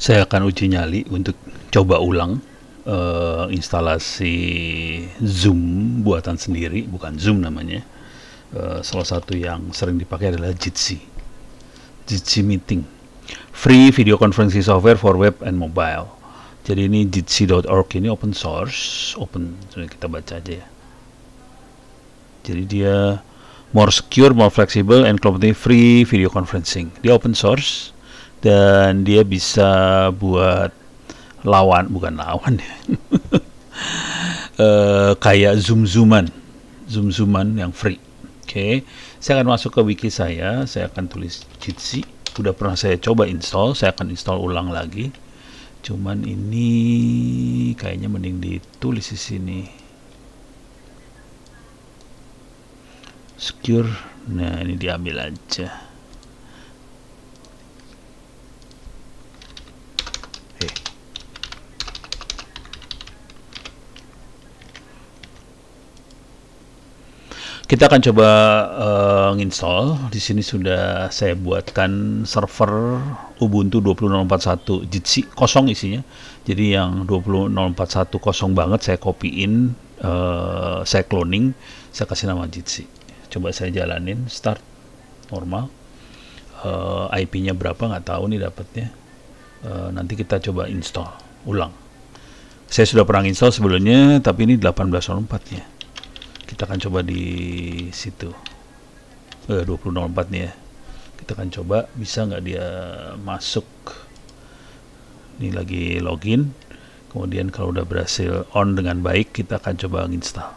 Saya akan uji nyali untuk coba ulang instalasi Zoom buatan sendiri, bukan Zoom namanya. Salah satu yang sering dipakai adalah Jitsi Meeting, free video conferencing software for web and mobile. Jadi ini jitsi.org, ini open source, kita baca aja ya. Jadi dia more secure, more flexible, and completely free video conferencing. Dia open source dan dia bisa buat bukan lawan ya. Kayak zoom-zooman yang free. Oke. Saya akan masuk ke wiki saya akan tulis Jitsi. Udah pernah saya coba install, saya akan install ulang lagi. Cuman ini kayaknya mending ditulis di sini. Secure. Nah, ini diambil aja. Kita akan coba nginstall. Di sini sudah saya buatkan server Ubuntu 20.041 Jitsi, kosong isinya. Jadi yang 20.041 kosong banget saya copyin, saya cloning, saya kasih nama Jitsi. Coba saya jalanin, start normal. IP-nya berapa nggak tahu nih dapatnya. Nanti kita coba install ulang. Saya sudah pernah install sebelumnya, tapi ini 18.04 ya. Kita akan coba di situ 20.04 nih ya. Kita akan coba bisa nggak dia masuk. Ini lagi login. Kemudian kalau udah berhasil on dengan baik, kita akan coba install.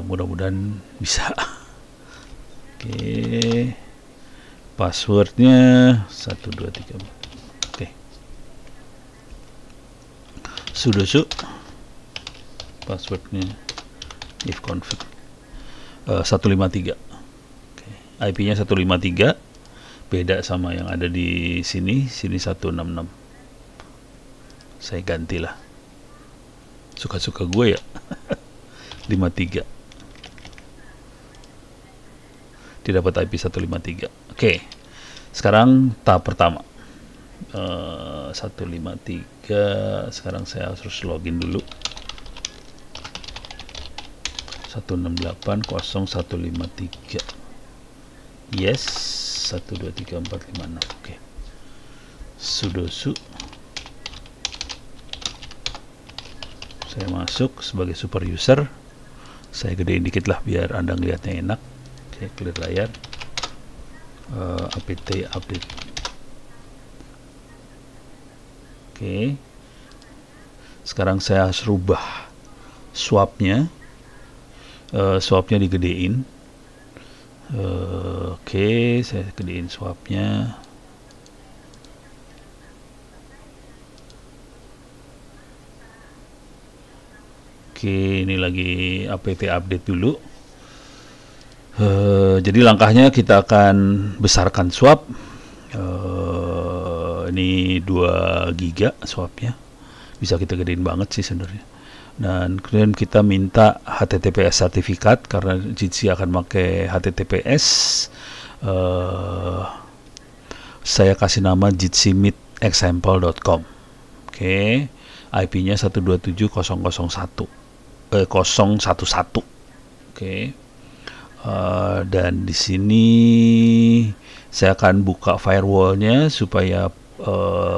Mudah-mudahan bisa. Oke. Passwordnya 1 2 3 4. Oke. Sudoku. Passwordnya if config 153. Okay. IP-nya 153, beda sama yang ada di sini 166. Saya gantilah, suka-suka gue ya. 53. Dia dapat IP 153. Oke. Sekarang tahap pertama. 153. Sekarang saya harus login dulu. 168.0153. Yes, 123456. Oke. Sudoku. Saya masuk sebagai super user. Saya gedein dikit lah biar Anda ngeliatnya enak. Oke, clear layar. apt update. Oke. Sekarang saya harus rubah swapnya. Swapnya digedein. Oke, saya gedein swapnya. Oke, ini lagi apt update dulu. Jadi langkahnya kita akan besarkan swap. Ini 2 giga swapnya. Bisa kita gedein banget sih sebenarnya. Dan kemudian kita minta HTTPS sertifikat karena Jitsi akan pakai HTTPS. Saya kasih nama jitsimit.example.com. Oke, IP-nya 127.0.0.1 0.11. Oke. Dan di sini saya akan buka firewallnya supaya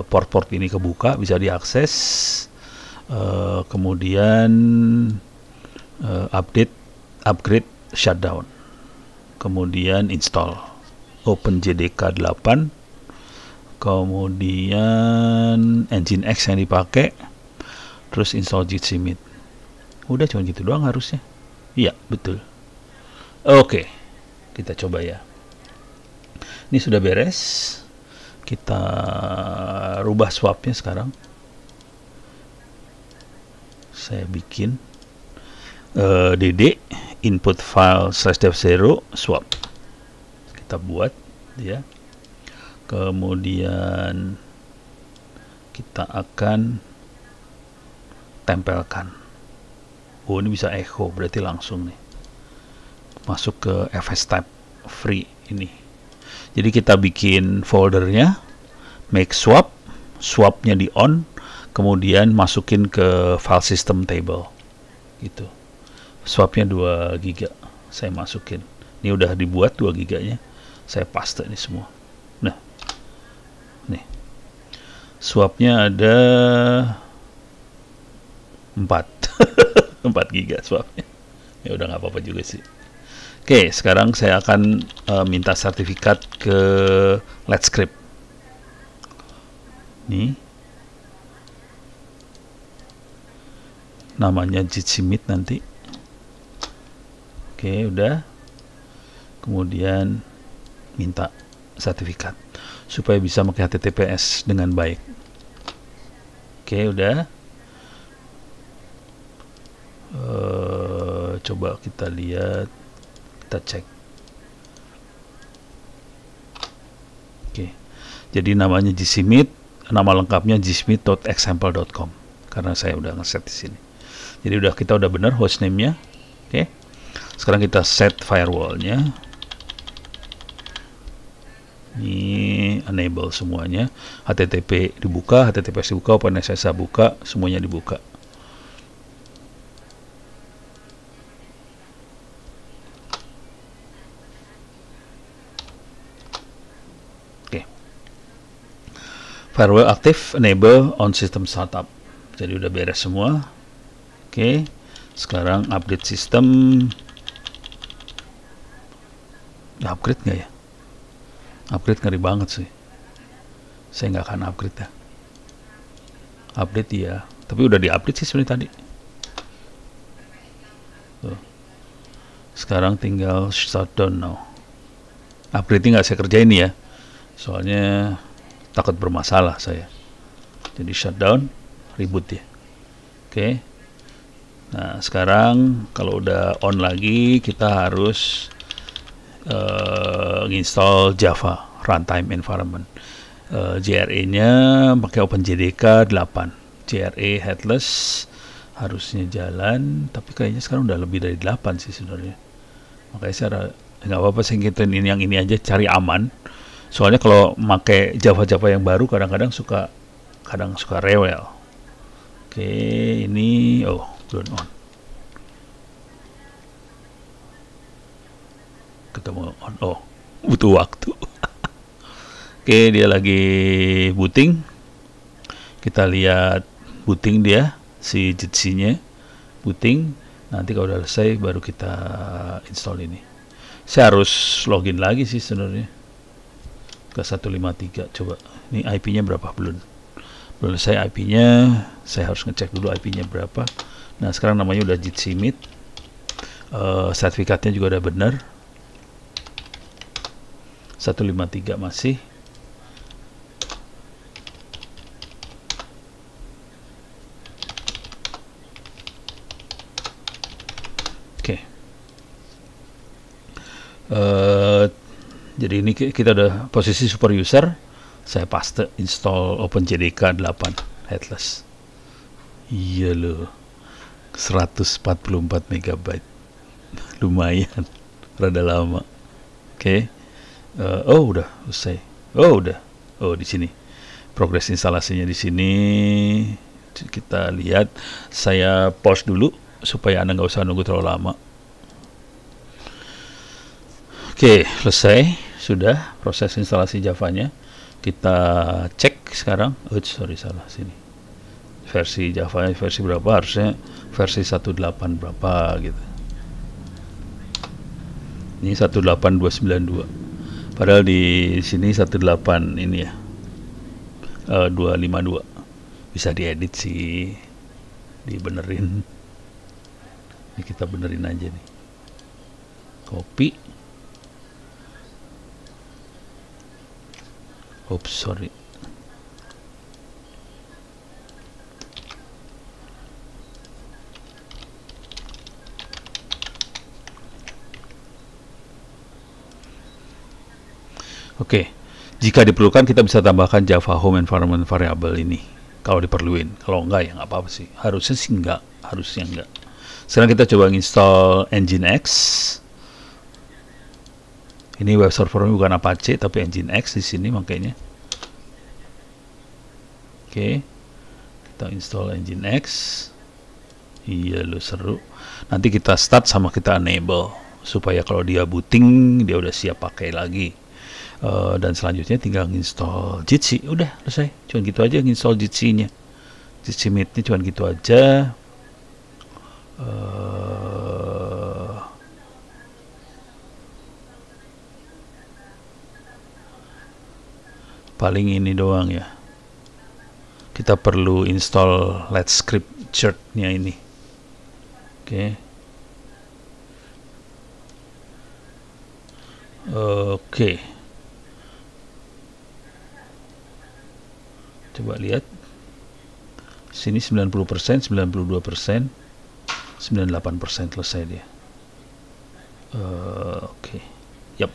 port-port ini kebuka, bisa diakses. Kemudian upgrade, shutdown, kemudian install OpenJDK 8, kemudian Nginx yang dipakai, terus install Jitsimit. Udah cuma gitu doang harusnya. Iya, betul. Oke, kita coba ya. Ini sudah beres. Kita rubah swapnya sekarang. Saya bikin dd input file /dev0 swap. Kita buat ya. Kemudian kita akan tempelkan. Oh, ini bisa echo, berarti langsung nih masuk ke fstab free ini. Jadi kita bikin foldernya make swap swapnya di on, kemudian masukin ke file system table gitu. Swapnya 2 giga saya masukin. Ini udah dibuat 2 giganya, saya paste ini semua. Nah, nih swapnya ada 4 4 giga swapnya. Ya udah nggak apa-apa juga sih. Oke, sekarang saya akan minta sertifikat ke Let's Script. Nih, namanya Jitsi Meet nanti. Oke, udah. Kemudian minta sertifikat supaya bisa pakai HTTPS dengan baik. Oke, udah. Coba kita lihat, kita cek. Oke, jadi namanya Jitsi Meet, nama lengkapnya jismeet.example.com karena saya udah ngeset di sini. Jadi kita udah benar hostname-nya. Oke, sekarang kita set firewall-nya. Ini enable semuanya, HTTP dibuka, HTTPS dibuka, OpenSSH buka, semuanya dibuka. Oke, firewall aktif, enable on system startup. Jadi udah beres semua. Oke, sekarang update sistem. Upgrade nggak ya? Upgrade ngeri banget sih. Saya nggak akan upgrade ya. Update ya, tapi udah di-update sih sebenarnya tadi. Tuh. Sekarang tinggal shutdown now. Upgrade nggak saya kerjain ya, soalnya takut bermasalah saya. Jadi shutdown, reboot ya. Oke. Nah sekarang kalau udah on lagi, kita harus install Java Runtime Environment. JRE-nya pakai OpenJDK 8. JRE headless harusnya jalan, tapi kayaknya sekarang udah lebih dari 8 sih sebenarnya. Makanya saya nggak apa-apa, saya ngikutin ini, yang ini aja, cari aman. Soalnya kalau pakai Java yang baru kadang suka rewel. Oke, ini belum on. Ketemu on, butuh waktu. Oke, dia lagi booting. Kita lihat booting dia, si Jitsi-nya booting. Nanti kalau udah selesai baru kita install ini. Saya harus login lagi sih sebenarnya ke 153. Coba ini IP-nya berapa? Belum selesai IP-nya. Saya harus ngecek dulu IP-nya berapa. Nah sekarang namanya udah Jitsi Meet. Sertifikatnya juga udah benar. 153 masih. Oke. Jadi ini kita udah posisi super user. Saya paste install OpenJDK 8 headless. Iya loh. 144 MB. Lumayan. Rada lama. Oke. Udah selesai. Udah. Di sini. Progres instalasinya di sini. Kita lihat. Saya pause dulu supaya Anda nggak usah nunggu terlalu lama. Oke, selesai. Sudah proses instalasi Java-nya. Kita cek sekarang. Salah sini. Versi Java versi berapa? Harusnya versi 18 berapa gitu. Ini 18292. Padahal di sini 18 ini ya. 252. Bisa diedit sih. Dibenerin. Ini kita benerin aja nih. Copy. Sorry. Oke, jika diperlukan kita bisa tambahkan Java Home Environment variable ini. Kalau diperluin, kalau enggak ya nggak apa-apa sih. Harusnya sih enggak, harusnya enggak. Sekarang kita coba install Nginx. Ini web servernya bukan Apache tapi Nginx di sini makanya. Oke, kita install Nginx. Iya lu seru. Nanti kita start sama kita enable supaya kalau dia booting dia udah siap pakai lagi. Dan selanjutnya tinggal install Jitsi. Udah selesai. Cuman gitu aja install Jitsi-nya. Jitsi Meet-nya cuman gitu aja. Paling ini doang ya. Kita perlu install Let's Script chart-nya ini. Oke. Oke. Coba lihat. Sini 90%, 92%, 98% selesai dia. Oke. Yap.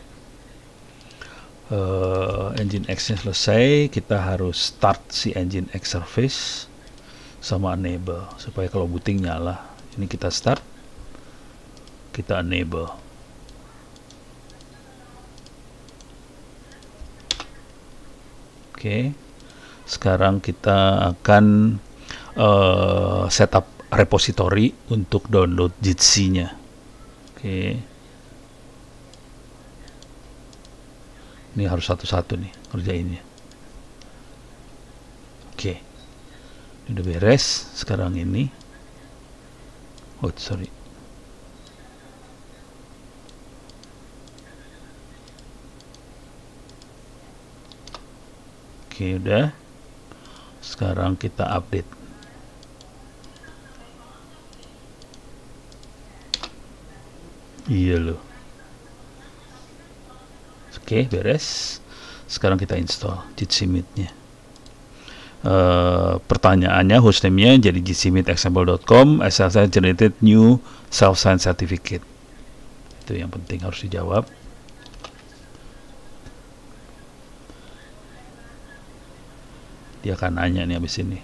Nginx-nya selesai, kita harus start si Nginx service sama enable supaya kalau booting nyala. Ini kita start, kita enable. Oke, sekarang kita akan setup repository untuk download Jitsi-nya. Oke. Ini harus satu-satu nih kerjainnya. Oke. Ini udah beres. Sekarang ini. Oh, sorry. Oke, udah. Sekarang kita update. Iya loh. Oke, beres. Sekarang kita install Jitsi Meet-nya. Pertanyaannya, hostname-nya jadi jitsi-meet-example.com, SSL generated new self-signed certificate. Itu yang penting harus dijawab. Dia akan nanya nih habis ini.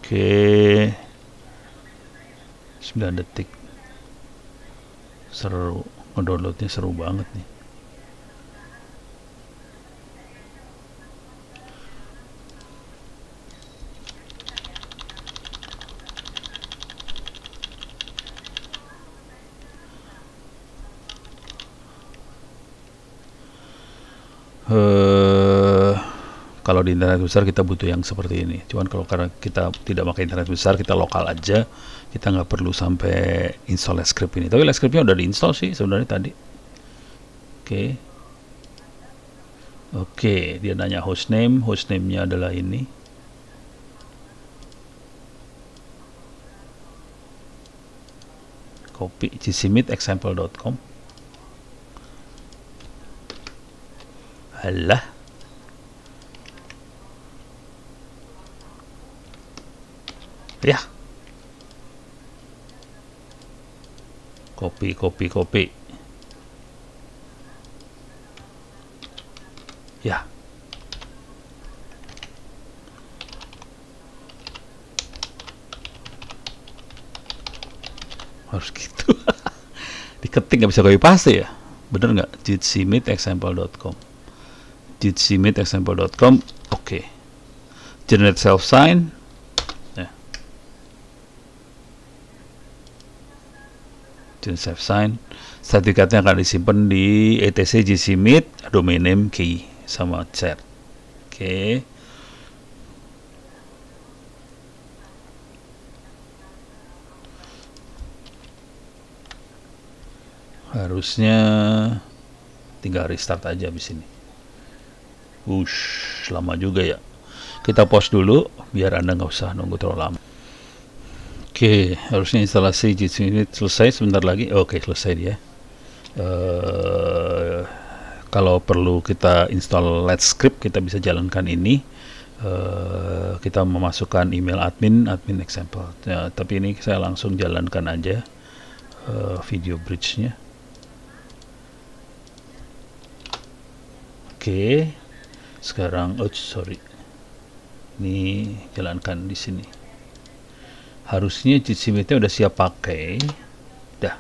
Oke. 9 detik. Seru, ngedownloadnya seru banget nih. Kalau di internet besar kita butuh yang seperti ini. Cuman kalau karena kita tidak pakai internet besar, kita lokal aja, kita nggak perlu sampai install Let's Script ini. Tapi Let's Script-nya udah diinstall sih sebenarnya tadi. Oke, dia nanya hostname, hostname-nya adalah ini. Copy jitsi-meet-example.com. Alah. Ya. Copy. Ya. Harus gitu. Diketik nggak bisa copy paste ya? Bener nggak? jitsi-meet-example.com. jitsi-meet-example.com. Oke. Generate self-sign. Self-sign, sertifikatnya akan disimpan di etc Jitsi Meet, domain name, key, sama chat. Oke. Harusnya tinggal restart aja habis ini. Lama juga ya. Kita pause dulu biar Anda nggak usah nunggu terlalu lama. Oke, harusnya instalasi Jitsi Meet selesai sebentar lagi. Oke, selesai dia. Kalau perlu kita install Let's Script, kita bisa jalankan ini. Kita memasukkan email admin example. Ya, tapi ini saya langsung jalankan aja video bridge-nya. Oke, sekarang ini jalankan di sini. Harusnya Jitsi Meet-nya udah siap pakai. Dah.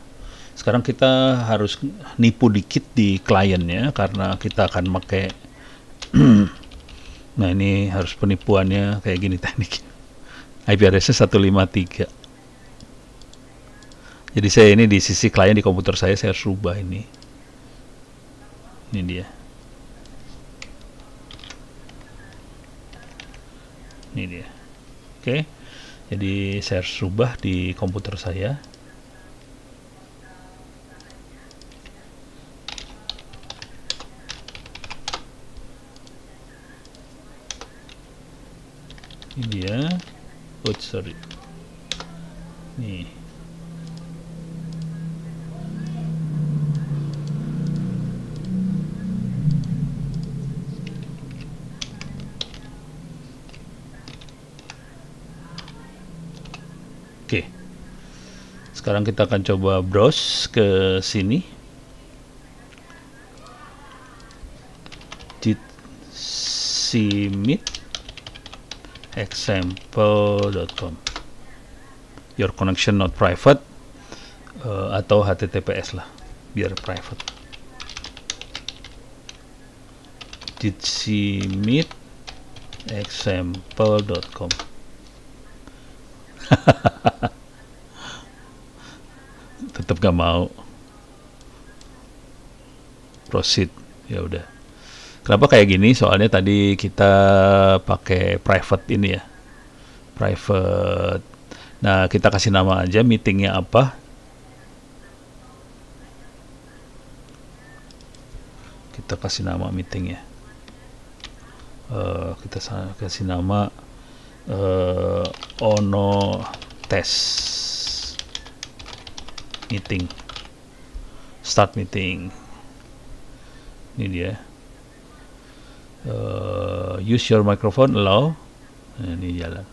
Sekarang kita harus nipu dikit di kliennya karena kita akan pakai Nah, ini harus penipuannya kayak gini tekniknya. IP address-nya 153. Jadi saya ini di sisi klien di komputer saya harus rubah ini. Ini dia. Ini dia. Oke. Jadi saya harus rubah di komputer saya. Ini dia. Oh, sorry. Nih. Oke. Sekarang kita akan coba browse ke sini. Jitsi Meet example.com. Your connection not private, atau HTTPS lah, biar private. Jitsi Meet example.com. Tetap gak mau. Proceed. Ya udah. Kenapa kayak gini? Soalnya tadi kita pakai private ini ya. Private. Nah, kita kasih nama aja meetingnya apa. Kita kasih nama meetingnya. Kita kasih nama Ono Test Meeting. Start meeting. Ini dia. Use your microphone, allow. Nah, ini jalan.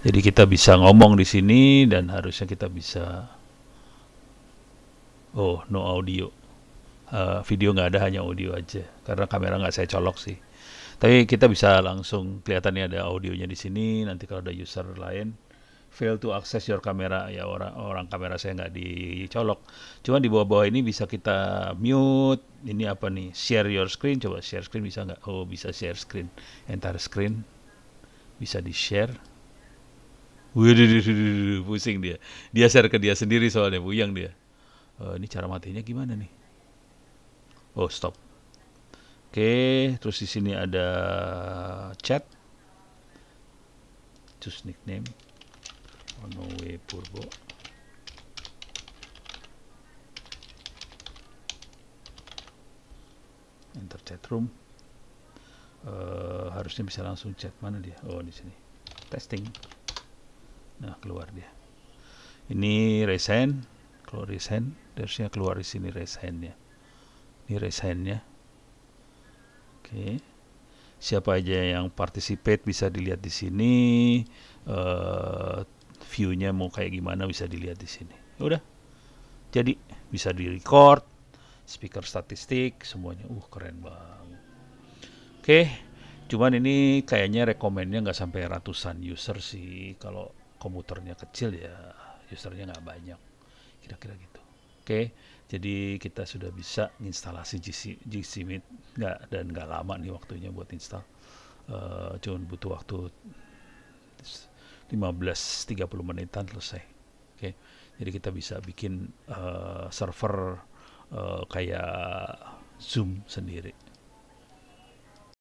Jadi kita bisa ngomong di sini dan harusnya kita bisa. Oh, no audio. Video nggak ada, hanya audio aja. Karena kamera nggak saya colok sih. Tapi kita bisa langsung kelihatannya ada audionya di sini. Nanti kalau ada user lain fail to access your camera, ya orang kamera saya nggak dicolok. Cuma di bawah-bawah ini bisa kita mute. Ini apa nih? Share your screen. Coba share screen bisa nggak? Oh, bisa share screen. Entire screen bisa di share. Waduh, pusing dia. Dia share ke dia sendiri soalnya buyang dia. Ini cara matinya gimana nih? Oh, stop. Oke, terus di sini ada chat. Choose nickname. Onowe Purbo. Enter chat room. Harusnya bisa langsung chat. Mana dia? Oh, di sini. Testing. Nah, keluar dia. Ini resign. Kalau resign, harusnya keluar di sini resign-nya. Ini resign-nya. Oke. Siapa aja yang participate bisa dilihat di sini. View-nya mau kayak gimana bisa dilihat di sini. Udah. Jadi bisa di-record, speaker statistik, semuanya. Keren banget. Oke. Cuman ini kayaknya rekomennya nggak sampai ratusan user sih. Kalau komputernya kecil ya usernya nggak banyak. Kira-kira gitu. Oke. Jadi kita sudah bisa instalasi GC Meet dan nggak lama nih waktunya buat install. Cuma butuh waktu 15-30 menitan selesai. Oke. Jadi kita bisa bikin server kayak Zoom sendiri.